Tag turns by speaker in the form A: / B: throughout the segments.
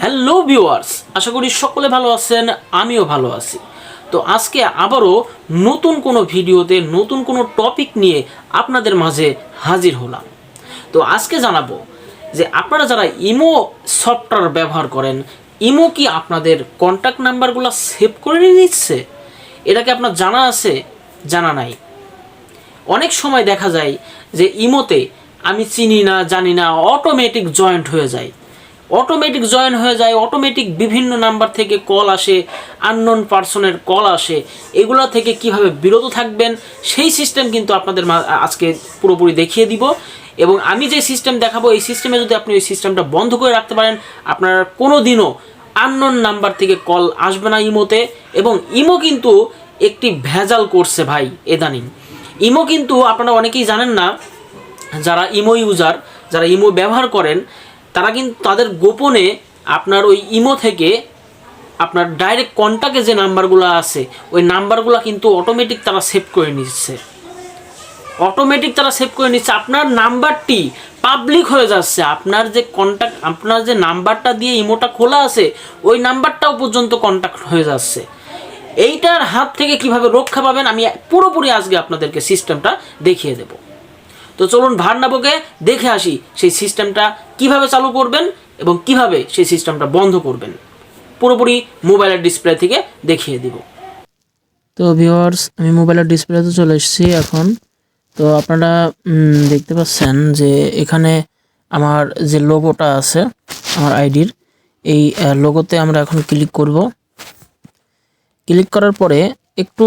A: Hello viewers, আশা করি সকলে ভালো আছেন, আমিও ভালো আছি। তো আজকে আবারও নতুন কোনো ভিডিওতে নতুন কোনো টপিক নিয়ে আপনাদের মাঝে হাজির হলাম। তো আজকে জানাবো যে আপনারা যারা ইমো সফটওয়্যার ব্যবহার করেন, ইমো কি আপনাদের কন্ট্যাক্ট নাম্বারগুলো সেভ করে নিচ্ছে? এটা কি আপনার জানা আছে, জানা নাই? অনেক সময় দেখা যায় যে ইমোতে আমি চিনি না জানি না অটোমেটিক জয়েন্ট হয়ে যায়, অটোমেটিক বিভিন্ন নাম্বার থেকে কল আসে, আননোন পারসনের কল আসে। এগুলো থেকে কিভাবে বিরত থাকবেন সেই সিস্টেম কিন্তু আপনাদের আজকে পুরোপুরি দেখিয়ে দিব। এবং আমি যে সিস্টেম দেখাবো, এই সিস্টেমে যদি আপনি ওই সিস্টেমটা বন্ধ করে রাখতে পারেন, আপনার কোনো দিনও আননোন নাম্বার থেকে কল আসবে না ইমোতে। এবং ইমো কিন্তু একটি ভেজাল করছে ভাই এদানিং। ইমো কিন্তু আপনারা অনেকেই জানেন না, যারা ইমো ইউজার, যারা ইমো ব্যবহার করেন, তারা কিন্তু তাদের গোপনে আপনার ওই ইমো থেকে আপনার ডাইরেক্ট কন্ট্যাক্টে যে নাম্বারগুলো আছে ওই নাম্বারগুলো কিন্তু অটোমেটিক তারা সেভ করে নিচ্ছে। আপনার নাম্বারটি পাবলিক হয়ে যাচ্ছে। আপনার যে কন্ট্যাক্ট, আপনার যে নাম্বারটা দিয়ে ইমোটা খোলা আছে ওই নাম্বারটাও পর্যন্ত কন্ট্যাক্ট হয়ে যাচ্ছে। এইটার হাত থেকে কিভাবে রক্ষা পাবেন আমি পুরোপুরি আজকে আপনাদেরকে সিস্টেমটা দেখিয়ে দেব। তো চলুন ভার না বকে দেখে আসি সেই সিস্টেমটা কিভাবে চালু করবেন এবং কিভাবে সেই সিস্টেমটা বন্ধ করবেন। পুরোপুরি মোবাইলের ডিসপ্লে থেকে দেখিয়ে দিব।
B: তো ভিউয়ার্স, আমি মোবাইলের ডিসপ্লেতে চলে এসেছি এখন। তো আপনারা দেখতে পাচ্ছেন যে এখানে আমার যে লোগোটা আছে আমার আইডির, এই লোগোতে আমরা এখন ক্লিক করব। ক্লিক করার পরে একটু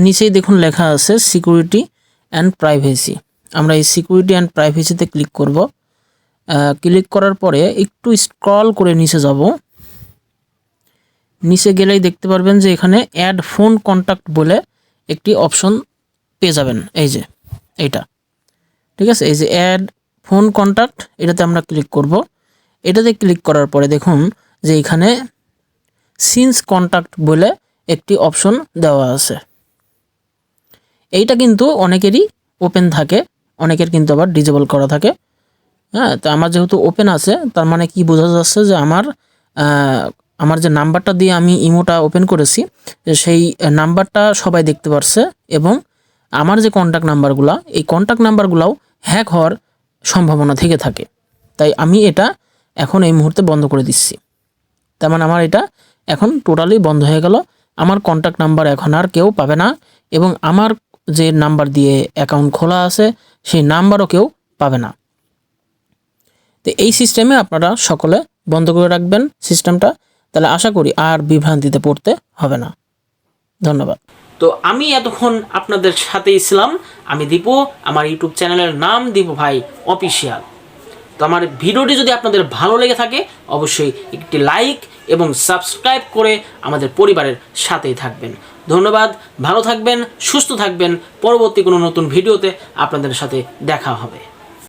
B: নিচেই দেখুন লেখা আছে সিকিউরিটি অ্যান্ড প্রাইভেসি। আমরা এই সিকিউরিটি অ্যান্ড প্রাইভেসিতে ক্লিক করব। ক্লিক করার পরে একটু স্ক্রল করে নিচে যাব। নিচে গেলেই দেখতে পারবেন যে এখানে অ্যাড ফোন কন্ট্যাক্ট বলে একটি অপশন পেয়ে যাবেন। এই যে এইটা, ঠিক আছে, এই যে অ্যাড ফোন কন্ট্যাক্ট, এটাতে আমরা ক্লিক করব। এটাতে ক্লিক করার পরে দেখুন যে এখানে সিন্স কন্ট্যাক্ট বলে একটি অপশন দেওয়া আছে। এইটা কিন্তু অনেকেরই ওপেন থাকে, অনেকের কিন্তু আবার ডিজেবল করা থাকে। হ্যাঁ, তো আমার যেহেতু ওপেন আছে, তার মানে কি বোঝা যাচ্ছে যে আমার যে নাম্বারটা দিয়ে আমি ইমোটা ওপেন করেছি সেই নাম্বারটা সবাই দেখতে পারছে। এবং আমার যে কন্ট্যাক্ট নাম্বারগুলো, এই কন্ট্যাক্ট নাম্বারগুলোও হ্যাক হওয়ার সম্ভাবনা থেকে থাকে। তাই আমি এটা এখন এই মুহূর্তে বন্ধ করে দিচ্ছি। তার মানে আমার এটা এখন টোটালি বন্ধ হয়ে গেল। আমার কন্ট্যাক্ট নাম্বার এখন আর কেউ পাবে না, এবং আমার যে নাম্বার দিয়ে অ্যাকাউন্ট খোলা আছে সেই নাম্বারও কেউ পাবে না। তো এই সিস্টেমে আপনারা সকলে বন্ধ করে রাখবেন সিস্টেমটা, তাহলে আশা করি আর বিভ্রান্তিতে পড়তে হবে না। ধন্যবাদ।
A: তো আমি এতক্ষণ আপনাদের সাথে ছিলাম, আমি দীপু। আমার ইউটিউব চ্যানেলের নাম দীপু ভাই অফিসিয়াল। তো আমার ভিডিওটি যদি আপনাদের ভালো লেগে থাকে অবশ্যই একটি লাইক এবং সাবস্ক্রাইব করে আমাদের পরিবারের সাথেই থাকবেন। ধন্যবাদ, ভালো থাকবেন, সুস্থ থাকবেন। পরবর্তী কোনো নতুন ভিডিওতে আপনাদের সাথে দেখা হবে।